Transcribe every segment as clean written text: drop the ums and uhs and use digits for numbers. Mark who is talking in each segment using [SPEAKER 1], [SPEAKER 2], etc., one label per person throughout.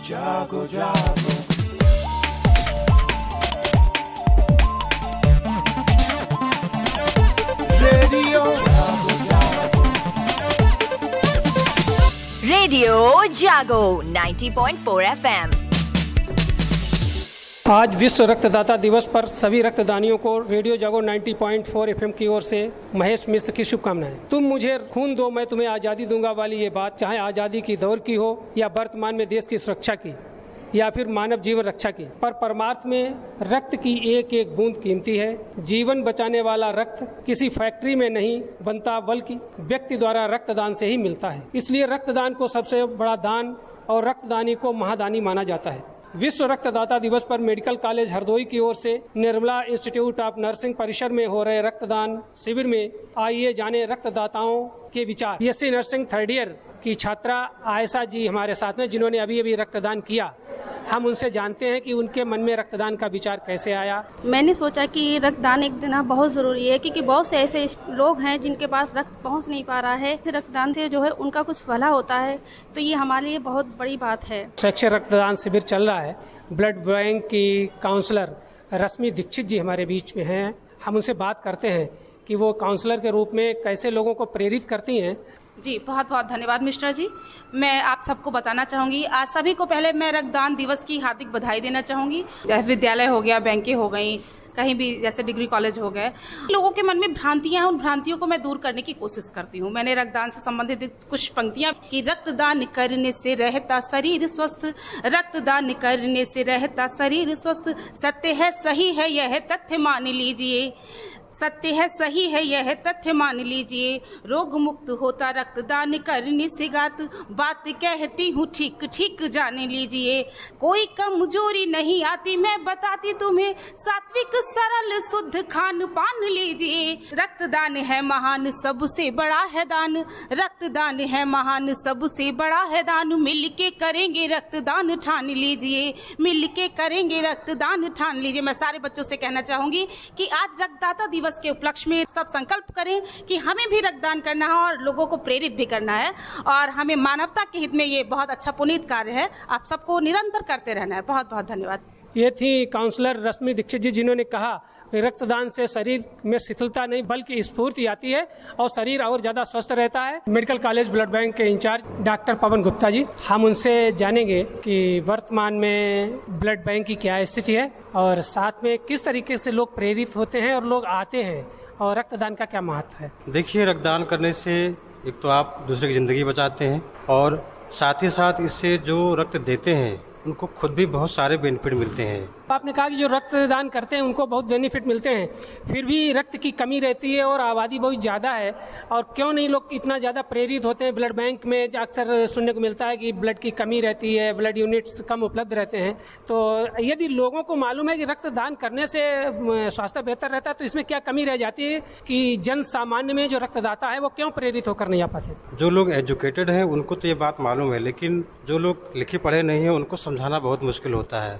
[SPEAKER 1] जागो जागो।
[SPEAKER 2] रेडियो जागो 90.4 FM।
[SPEAKER 3] आज विश्व रक्तदाता दिवस पर सभी रक्तदानियों को रेडियो जागो 90.4 FM की ओर से महेश मिश्र की शुभकामनाएं। तुम मुझे खून दो मैं तुम्हें आज़ादी दूंगा वाली ये बात चाहे आज़ादी की दौर की हो या वर्तमान में देश की सुरक्षा की या फिर मानव जीवन रक्षा की, पर परमार्थ में रक्त की एक एक बूंद कीमती है। जीवन बचाने वाला रक्त किसी फैक्ट्री में नहीं बनता बल्कि व्यक्ति द्वारा रक्तदान से ही मिलता है। इसलिए रक्तदान को सबसे बड़ा दान और रक्तदानी को महादानी माना जाता है। विश्व रक्तदाता दिवस पर मेडिकल कॉलेज हरदोई की ओर से निर्मला इंस्टीट्यूट ऑफ नर्सिंग परिसर में हो रहे रक्तदान शिविर में आइए जाने रक्तदाताओं के विचार। बीएससी नर्सिंग थर्ड ईयर की छात्रा आयशा जी हमारे साथ में, जिन्होंने अभी रक्तदान किया। हम उनसे जानते हैं कि उनके मन में रक्तदान का विचार कैसे आया।
[SPEAKER 4] मैंने सोचा कि रक्तदान एक देना बहुत ज़रूरी है, क्योंकि बहुत से ऐसे लोग हैं जिनके पास रक्त पहुंच नहीं पा रहा है। रक्तदान से जो है उनका कुछ भला होता है, तो ये हमारे लिए बहुत बड़ी बात है।
[SPEAKER 3] स्वैच्छिक रक्तदान शिविर चल रहा है। ब्लड बैंक की काउंसलर रश्मि दीक्षित जी हमारे बीच में हैं। हम उनसे बात करते हैं कि वो काउंसलर के रूप में कैसे लोगों को प्रेरित करती हैं।
[SPEAKER 5] जी बहुत बहुत धन्यवाद मिस्टर जी। मैं आप सबको बताना चाहूँगी, आज सभी को पहले मैं रक्तदान दिवस की हार्दिक बधाई देना चाहूँगी। विद्यालय हो गया, बैंकें हो गई, कहीं भी जैसे डिग्री कॉलेज हो गए, लोगों के मन में भ्रांतियां हैं, उन भ्रांतियों को मैं दूर करने की कोशिश करती हूँ। मैंने रक्तदान से संबंधित कुछ पंक्तियां कि रक्तदान करने से रहता शरीर स्वस्थ, रक्तदान करने से रहता शरीर स्वस्थ, सत्य है सही है यह तथ्य मान लीजिए, सत्य है सही है यह तथ्य मान लीजिए, रोग मुक्त होता रक्तदान करने से बात कहती हूँ ठीक ठीक जान लीजिए, कोई कमजोरी नहीं आती मैं बताती तुम्हें, सात्विक सरल शुद्ध खान पान लीजिए, रक्तदान है महान सबसे बड़ा है दान, रक्तदान है महान सबसे बड़ा है दान, मिल के करेंगे रक्तदान ठान लीजिए, मिल के करेंगे रक्तदान ठान लीजिए। मैं सारे बच्चों से कहना चाहूंगी कि आज रक्तदाता दिवस के उपलक्ष्य में सब संकल्प करें कि हमें भी रक्तदान करना है और लोगों को प्रेरित भी करना है, और हमें मानवता के हित में ये बहुत अच्छा पुनीत कार्य है। आप सबको निरंतर करते रहना है। बहुत बहुत धन्यवाद।
[SPEAKER 3] ये थी काउंसलर रश्मि दीक्षित जी, जिन्होंने कहा रक्तदान से शरीर में शिथिलता नहीं बल्कि स्फूर्ति आती है और शरीर और ज्यादा स्वस्थ रहता है। मेडिकल कॉलेज ब्लड बैंक के इंचार्ज डॉक्टर पवन गुप्ता जी, हम उनसे जानेंगे कि वर्तमान में ब्लड बैंक की क्या स्थिति है और साथ में किस तरीके से लोग प्रेरित होते हैं और लोग आते हैं और रक्तदान का क्या महत्व है।
[SPEAKER 6] देखिए, रक्तदान करने से एक तो आप दूसरे की जिंदगी बचाते हैं और साथ ही साथ इससे जो रक्त देते हैं उनको खुद भी बहुत सारे बेनिफिट मिलते हैं।
[SPEAKER 3] आपने कहा कि जो रक्तदान करते हैं उनको बहुत बेनिफिट मिलते हैं, फिर भी रक्त की कमी रहती है और आबादी बहुत ज़्यादा है, और क्यों नहीं लोग इतना ज़्यादा प्रेरित होते हैं। ब्लड बैंक में अक्सर सुनने को मिलता है कि ब्लड की कमी रहती है, ब्लड यूनिट्स कम उपलब्ध रहते हैं। तो यदि लोगों को मालूम है कि रक्तदान करने से स्वास्थ्य बेहतर रहता है, तो इसमें क्या कमी रह जाती है कि जन सामान्य में जो रक्तदाता है वो क्यों प्रेरित होकर नहीं आ पाते।
[SPEAKER 6] जो लोग एजुकेटेड हैं उनको तो ये बात मालूम है, लेकिन जो लोग लिखे पढ़े नहीं हैं उनको समझाना बहुत मुश्किल होता है।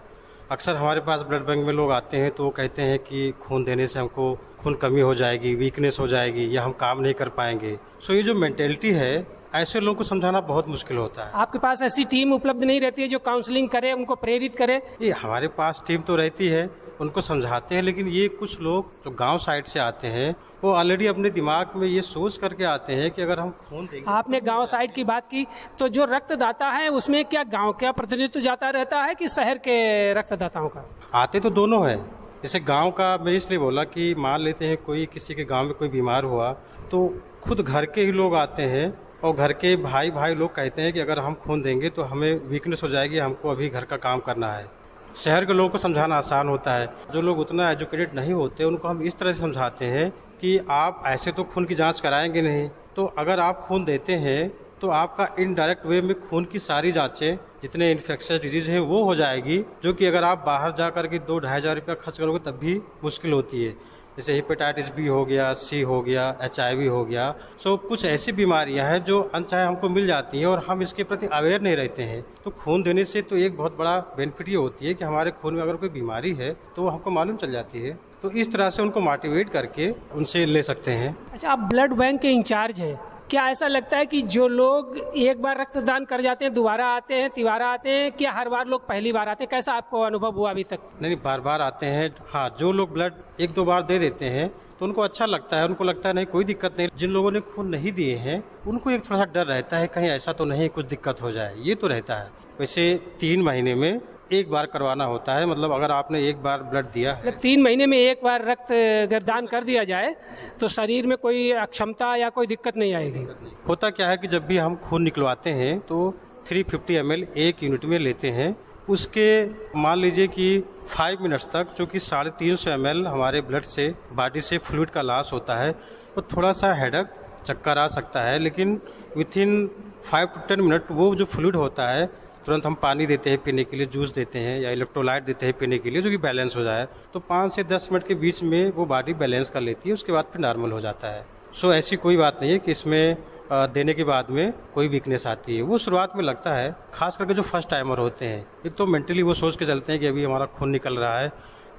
[SPEAKER 6] अक्सर हमारे पास ब्लड बैंक में लोग आते हैं तो वो कहते हैं कि खून देने से हमको खून कमी हो जाएगी, वीकनेस हो जाएगी या हम काम नहीं कर पाएंगे। सो ये जो मेंटेलिटी है, ऐसे लोगों को समझाना बहुत मुश्किल होता है।
[SPEAKER 3] आपके पास ऐसी टीम उपलब्ध नहीं रहती है जो काउंसलिंग करे, उनको प्रेरित करे?
[SPEAKER 6] ये हमारे पास टीम तो रहती है, उनको समझाते हैं, लेकिन ये कुछ लोग जो गांव साइड से आते हैं वो ऑलरेडी अपने दिमाग में ये सोच करके आते हैं कि अगर हम खून देंगे।
[SPEAKER 3] आपने गांव साइड की बात की, तो जो रक्तदाता है उसमें क्या गांव का प्रतिनिधित्व जाता रहता है कि शहर के रक्तदाताओं का?
[SPEAKER 6] आते तो दोनों है। जैसे गांव का मैं इसलिए बोला कि मान लेते हैं कोई किसी के गांव में कोई बीमार हुआ तो खुद घर के ही लोग आते हैं और घर के भाई लोग कहते हैं कि अगर हम खून देंगे तो हमें वीकनेस हो जाएगी, हमको अभी घर का काम करना है। शहर के लोगों को समझाना आसान होता है। जो लोग उतना एजुकेटेड नहीं होते उनको हम इस तरह से समझाते हैं कि आप ऐसे तो खून की जांच कराएंगे नहीं, तो अगर आप खून देते हैं तो आपका इनडायरेक्ट वे में खून की सारी जांचें जितने इन्फेक्शियस डिजीज हैं वो हो जाएगी, जो कि अगर आप बाहर जा कर के 2-2.5 हज़ार रुपया खर्च करोगे तब भी मुश्किल होती है। जैसे हेपेटाइटिस बी हो गया, सी हो गया, HIV हो गया। सो कुछ ऐसी बीमारियां हैं जो अनचाहे हमको मिल जाती हैं और हम इसके प्रति अवेयर नहीं रहते हैं। तो खून देने से तो एक बहुत बड़ा बेनिफिट ये होती है कि हमारे खून में अगर कोई बीमारी है तो वो हमको मालूम चल जाती है। तो इस तरह से उनको मोटिवेट करके उनसे ले सकते हैं।
[SPEAKER 3] अच्छा, आप ब्लड बैंक के इंचार्ज हैं, क्या ऐसा लगता है कि जो लोग एक बार रक्तदान कर जाते हैं दोबारा आते हैं, तिबारा आते हैं, क्या हर बार लोग पहली बार आते हैं? कैसा आपको अनुभव हुआ अभी तक?
[SPEAKER 6] नहीं, बार बार आते हैं। हाँ, जो लोग ब्लड 1-2 बार दे देते हैं तो उनको अच्छा लगता है, उनको लगता है नहीं कोई दिक्कत नहीं। जिन लोगों ने खून नहीं दिए हैं उनको एक थोड़ा सा डर रहता है, कहीं ऐसा तो नहीं कुछ दिक्कत हो जाए, ये तो रहता है। वैसे 3 महीने में एक बार करवाना होता है, मतलब अगर आपने एक बार ब्लड दिया है,
[SPEAKER 3] मतलब 3 महीने में एक बार रक्त अगर दान कर दिया जाए तो शरीर में कोई अक्षमता या कोई दिक्कत नहीं आएगी।
[SPEAKER 6] होता क्या है कि जब भी हम खून निकलवाते हैं तो 350 ml एक यूनिट में लेते हैं। उसके मान लीजिए कि 5 मिनट्स तक, जो कि 350 ml हमारे ब्लड से बॉडी से फ्लूइड का लॉस होता है, तो थोड़ा सा हेडेक, चक्कर आ सकता है, लेकिन विथिन 5 to 10 मिनट वो जो फ्लूइड होता है तुरंत हम पानी देते हैं पीने के लिए, जूस देते हैं या इलेक्ट्रोलाइट देते हैं पीने के लिए, जो कि बैलेंस हो जाए। तो 5 से 10 मिनट के बीच में वो बॉडी बैलेंस कर लेती है, उसके बाद फिर नॉर्मल हो जाता है। सो ऐसी कोई बात नहीं है कि इसमें देने के बाद में कोई वीकनेस आती है। वो शुरुआत में लगता है, खास करके जो फर्स्ट टाइमर होते हैं, एक तो मेंटली वो सोच के चलते हैं कि अभी हमारा खून निकल रहा है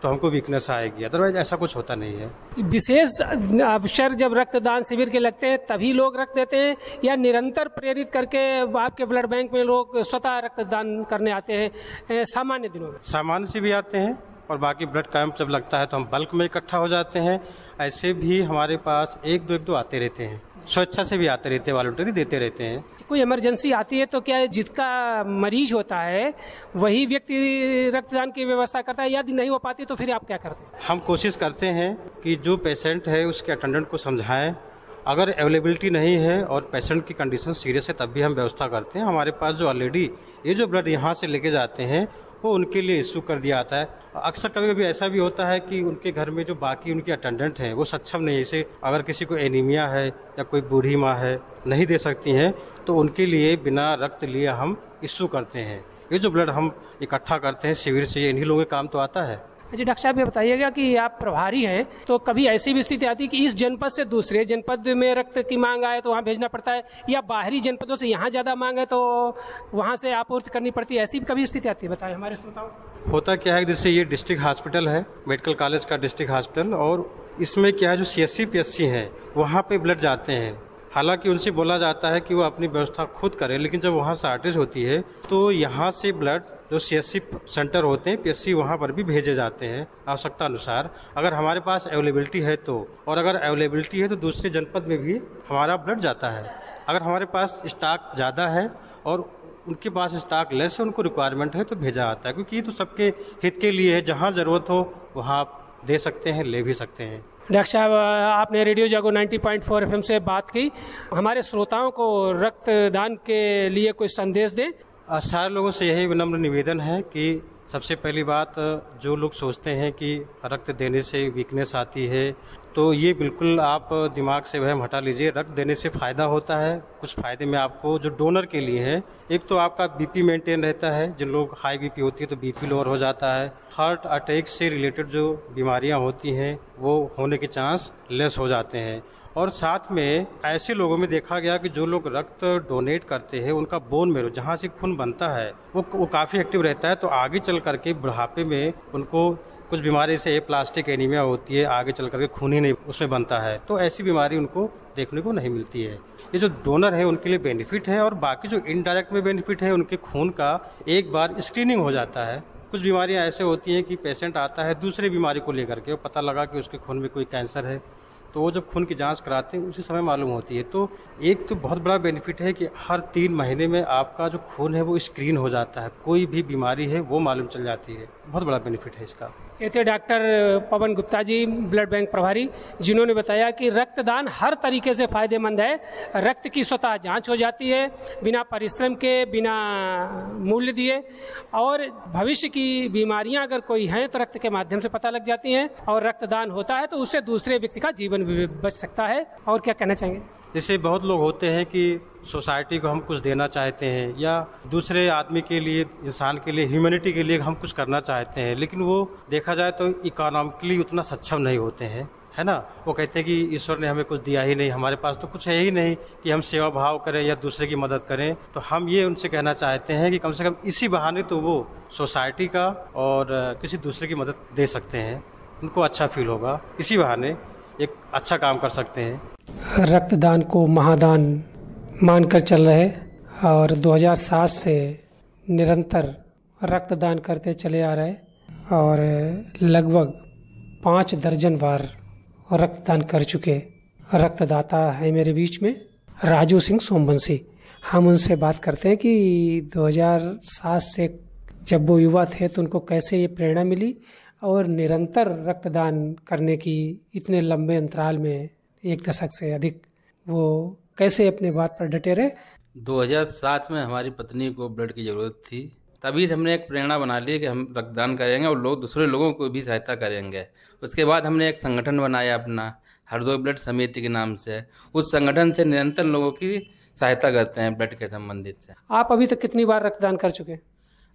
[SPEAKER 6] तो हमको वीकनेस आएगी, अदरवाइज ऐसा कुछ होता नहीं है।
[SPEAKER 3] विशेष अवसर जब रक्तदान शिविर के लगते हैं तभी लोग रक्त देते हैं, या निरंतर प्रेरित करके आपके ब्लड बैंक में लोग स्वतः रक्तदान करने आते हैं सामान्य दिनों में?
[SPEAKER 6] सामान्य से भी आते हैं और बाकी ब्लड कैंप जब लगता है तो हम बल्क में इकट्ठा हो जाते हैं। ऐसे भी हमारे पास 1-2 आते रहते हैं, स्वेच्छा से भी आते रहते हैं, वॉलंटरी देते रहते हैं।
[SPEAKER 3] कोई इमरजेंसी आती है तो क्या जिसका मरीज होता है वही व्यक्ति रक्तदान की व्यवस्था करता है, यदि नहीं हो पाती तो फिर आप क्या करते हैं?
[SPEAKER 6] हम कोशिश करते हैं कि जो पेशेंट है उसके अटेंडेंट को समझाएं। अगर अवेलेबिलिटी नहीं है और पेशेंट की कंडीशन सीरियस है तब भी हम व्यवस्था करते हैं। हमारे पास जो ऑलरेडी ये जो ब्लड यहाँ से लेके जाते हैं वो उनके लिए इशू कर दिया आता है। अक्सर कभी कभी ऐसा भी होता है कि उनके घर में जो बाकी उनके अटेंडेंट हैं वो सक्षम नहीं है, जैसे अगर किसी को एनीमिया है या कोई बूढ़ी माँ है, नहीं दे सकती हैं, तो उनके लिए बिना रक्त लिए हम इशू करते हैं। ये जो ब्लड हम इकट्ठा करते हैं शिविर से, ये इन्हीं लोगों के काम तो आता है।
[SPEAKER 3] अच्छा डॉक्टर साहब, ये बताइएगा कि आप प्रभारी हैं तो कभी ऐसी भी स्थिति आती है कि इस जनपद से दूसरे जनपद में रक्त की मांग आए तो वहाँ भेजना पड़ता है, या बाहरी जनपदों से यहाँ ज़्यादा मांग है तो वहाँ से आपूर्ति करनी पड़ती है, ऐसी भी कभी स्थिति आती है? बताएं हमारे श्रोताओं।
[SPEAKER 6] होता क्या है, जैसे ये डिस्ट्रिक्ट हॉस्पिटल है, मेडिकल कॉलेज का डिस्ट्रिक्ट हॉस्पिटल, और इसमें क्या है जो CSC PSC हैं वहाँ पे ब्लड जाते हैं। हालांकि उनसे बोला जाता है कि वो अपनी व्यवस्था खुद करें, लेकिन जब वहाँ शॉर्टेज होती है तो यहाँ से ब्लड जो CSC सेंटर होते हैं, PSC, वहाँ पर भी भेजे जाते हैं आवश्यकता अनुसार, अगर हमारे पास अवेलेबिलिटी है तो। और अगर अवेलेबिलिटी है तो दूसरे जनपद में भी हमारा ब्लड जाता है। अगर हमारे पास स्टॉक ज़्यादा है और उनके पास स्टॉक लेस है, उनको रिक्वायरमेंट है तो भेजा आता है, क्योंकि ये तो सबके हित के लिए है। जहाँ ज़रूरत हो वहाँ आप दे सकते हैं, ले भी सकते हैं।
[SPEAKER 3] डॉक्टर साहब, आपने रेडियो जागो 90.4 FM से बात की, हमारे श्रोताओं को रक्तदान के लिए कोई संदेश दें।
[SPEAKER 6] सारे लोगों से यही विनम्र निवेदन है कि सबसे पहली बात, जो लोग सोचते हैं कि रक्त देने से वीकनेस आती है, तो ये बिल्कुल आप दिमाग से वहम हटा लीजिए। रक्त देने से फ़ायदा होता है। कुछ फ़ायदे में आपको जो डोनर के लिए हैं, एक तो आपका BP मेंटेन रहता है, जिन लोग हाई BP होती है तो BP लोअर हो जाता है। हार्ट अटैक से रिलेटेड जो बीमारियां होती हैं वो होने के चांस लेस हो जाते हैं। और साथ में ऐसे लोगों में देखा गया कि जो लोग रक्त डोनेट करते हैं उनका बोन मैरो, जहाँ से खून बनता है, वो काफ़ी एक्टिव रहता है। तो आगे चल करके बुढ़ापे में उनको कुछ बीमारी से प्लास्टिक एनीमिया होती है, आगे चल करके खून ही नहीं उसमें बनता है, तो ऐसी बीमारी उनको देखने को नहीं मिलती है। ये जो डोनर है उनके लिए बेनिफिट है। और बाकी जो इनडायरेक्ट में बेनिफिट है, उनके खून का एक बार स्क्रीनिंग हो जाता है। कुछ बीमारियां ऐसे होती हैं कि पेशेंट आता है दूसरी बीमारी को लेकर के, पता लगा कि उसके खून में कोई कैंसर है, तो वो जब खून की जांच कराते हैं उसी समय मालूम होती है। तो एक तो बहुत बड़ा बेनिफिट है कि हर 3 महीने में आपका जो खून है वो स्क्रीन हो जाता है, कोई भी बीमारी है वो मालूम चल जाती है। बहुत बड़ा बेनिफिट है इसका।
[SPEAKER 3] ये थे doctor Pawan Gupta ji, blood bank प्रभारी, जिन्होंने बताया कि रक्तदान हर तरीके से फ़ायदेमंद है। रक्त की स्वतः जांच हो जाती है बिना परिश्रम के, बिना मूल्य दिए, और भविष्य की बीमारियां अगर कोई हैं तो रक्त के माध्यम से पता लग जाती हैं, और रक्तदान होता है तो उससे दूसरे व्यक्ति का जीवन भी बच सकता है। और क्या कहना चाहेंगे?
[SPEAKER 6] जैसे बहुत लोग होते हैं कि सोसाइटी को हम कुछ देना चाहते हैं, या दूसरे आदमी के लिए, इंसान के लिए, ह्यूमैनिटी के लिए हम कुछ करना चाहते हैं, लेकिन वो देखा जाए तो इकोनॉमिकली उतना सक्षम नहीं होते हैं, है ना। वो कहते हैं कि ईश्वर ने हमें कुछ दिया ही नहीं, हमारे पास तो कुछ है ही नहीं कि हम सेवा भाव करें या दूसरे की मदद करें। तो हम ये उनसे कहना चाहते हैं कि कम से कम इसी बहाने तो वो सोसाइटी का और किसी दूसरे की मदद दे सकते हैं, उनको अच्छा फील होगा, इसी बहाने एक अच्छा काम कर सकते हैं।
[SPEAKER 3] रक्तदान को महादान मानकर चल रहे और 2007 से निरंतर रक्तदान करते चले आ रहे और लगभग 5 दर्जन बार रक्तदान कर चुके रक्तदाता है मेरे बीच में राजू सिंह सोमवंशी। हम उनसे बात करते हैं कि 2007 से जब वो युवा थे तो उनको कैसे ये प्रेरणा मिली और निरंतर रक्तदान करने की इतने लंबे अंतराल में 1 दशक से अधिक वो कैसे अपने बात पर डटे रहे।
[SPEAKER 1] 2007 में हमारी पत्नी को ब्लड की ज़रूरत थी, तभी हमने एक प्रेरणा बना ली कि हम रक्तदान करेंगे और दूसरे लोगों को भी सहायता करेंगे। उसके बाद हमने एक संगठन बनाया अपना हरदोई ब्लड समिति के नाम से। उस संगठन से निरंतर लोगों की सहायता करते हैं ब्लड के संबंधित से।
[SPEAKER 3] आप अभी तक कितनी बार रक्तदान कर चुके हैं?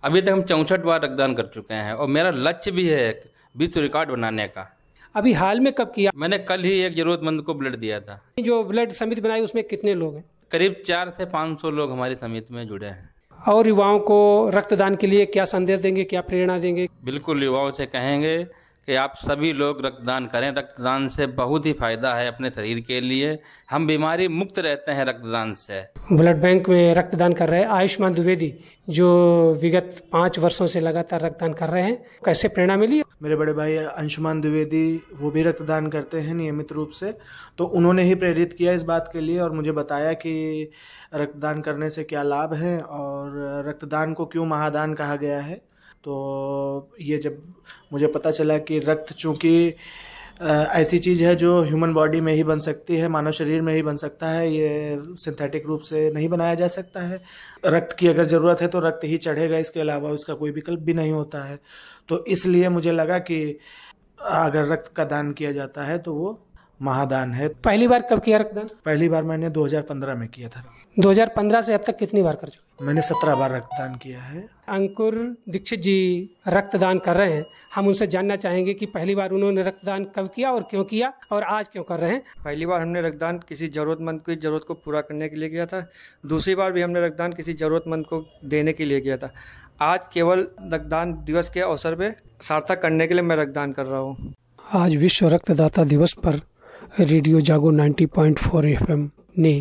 [SPEAKER 1] अभी तक हम 64 बार रक्तदान कर चुके हैं और मेरा लक्ष्य भी है विश्व रिकॉर्ड बनाने का।
[SPEAKER 3] अभी हाल में कब किया?
[SPEAKER 1] मैंने कल ही एक जरूरतमंद को ब्लड दिया था।
[SPEAKER 3] जो ब्लड समिति बनाई उसमें कितने लोग हैं?
[SPEAKER 1] करीब 400 से 500 लोग हमारी समिति में जुड़े हैं।
[SPEAKER 3] और युवाओं को रक्तदान के लिए क्या संदेश देंगे, क्या प्रेरणा देंगे?
[SPEAKER 1] बिल्कुल युवाओं से कहेंगे कि आप सभी लोग रक्तदान करें। रक्तदान से बहुत ही फायदा है अपने शरीर के लिए। हम बीमारी मुक्त रहते हैं रक्तदान से।
[SPEAKER 3] ब्लड बैंक में रक्तदान कर रहे हैं आयुष्मान द्विवेदी, जो विगत 5 वर्षों से लगातार रक्तदान कर रहे हैं, कैसे प्रेरणा मिली?
[SPEAKER 7] मेरे बड़े भाई अंशुमान द्विवेदी वो भी रक्तदान करते हैं नियमित रूप से, तो उन्होंने ही प्रेरित किया इस बात के लिए और मुझे बताया कि रक्तदान करने से क्या लाभ हैं और रक्तदान को क्यों महादान कहा गया है। तो ये जब मुझे पता चला कि रक्त चूँकि ऐसी चीज़ है जो ह्यूमन बॉडी में ही बन सकती है, मानव शरीर में ही बन सकता है, ये सिंथेटिक रूप से नहीं बनाया जा सकता है। रक्त की अगर ज़रूरत है तो रक्त ही चढ़ेगा, इसके अलावा उसका कोई विकल्प भी नहीं होता है। तो इसलिए मुझे लगा कि अगर रक्त का दान किया जाता है तो वो महादान है।
[SPEAKER 3] पहली बार कब किया रक्तदान?
[SPEAKER 7] पहली बार मैंने 2015 में किया था।
[SPEAKER 3] 2015 से अब तक कितनी बार कर चुके?
[SPEAKER 7] मैंने 17 बार रक्तदान किया है।
[SPEAKER 3] अंकुर दीक्षित जी रक्तदान कर रहे हैं, हम उनसे जानना चाहेंगे कि पहली बार उन्होंने रक्तदान कब किया और क्यों किया और आज क्यों कर रहे हैं।
[SPEAKER 8] पहली बार हमने रक्तदान किसी ज़रूरतमंद की ज़रूरत को पूरा करने के लिए किया था। दूसरी बार भी हमने रक्तदान किसी ज़रूरतमंद को देने के लिए किया था। आज केवल रक्तदान दिवस के अवसर पर सार्थक करने के लिए मैं रक्तदान कर रहा हूँ।
[SPEAKER 3] आज विश्व रक्तदाता दिवस पर रेडियो जागो 90.4 FM ने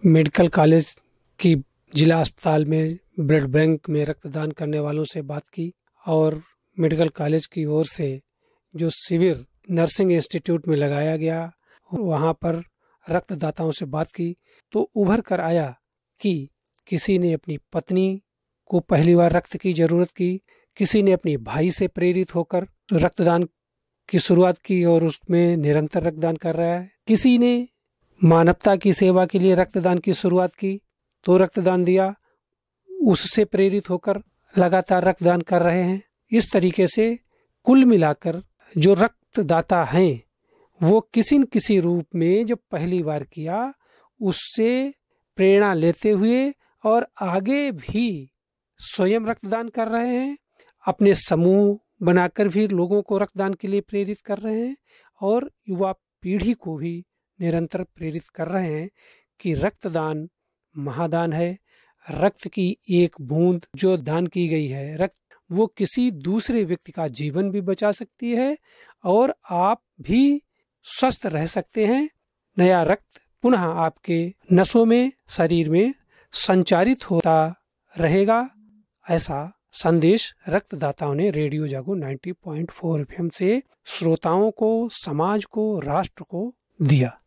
[SPEAKER 3] मेडिकल कॉलेज की जिला अस्पताल में ब्लड बैंक में रक्तदान करने वालों से बात की और मेडिकल कॉलेज की ओर से जो शिविर नर्सिंग इंस्टीट्यूट में लगाया गया वहाँ पर रक्तदाताओं से बात की तो उभर कर आया कि किसी ने अपनी पत्नी को पहली बार रक्त की जरूरत की, किसी ने अपने भाई से प्रेरित होकर रक्तदान की शुरुआत की और उसमें निरंतर रक्तदान कर रहा है, किसी ने मानवता की सेवा के लिए रक्तदान की शुरुआत की तो रक्तदान दिया, उससे प्रेरित होकर लगातार रक्तदान कर रहे हैं। इस तरीके से कुल मिलाकर जो रक्तदाता हैं वो किसी न किसी रूप में जब पहली बार किया उससे प्रेरणा लेते हुए और आगे भी स्वयं रक्तदान कर रहे हैं, अपने समूह बनाकर भी लोगों को रक्तदान के लिए प्रेरित कर रहे हैं और युवा पीढ़ी को भी निरंतर प्रेरित कर रहे हैं कि रक्तदान महादान है। रक्त की एक बूंद जो दान की गई है रक्त, वो किसी दूसरे व्यक्ति का जीवन भी बचा सकती है और आप भी स्वस्थ रह सकते हैं। नया रक्त पुनः आपके नसों में, शरीर में संचारित होता रहेगा, ऐसा संदेश रक्तदाताओं ने रेडियो जागो 90.4 FM से श्रोताओं को, समाज को, राष्ट्र को दिया।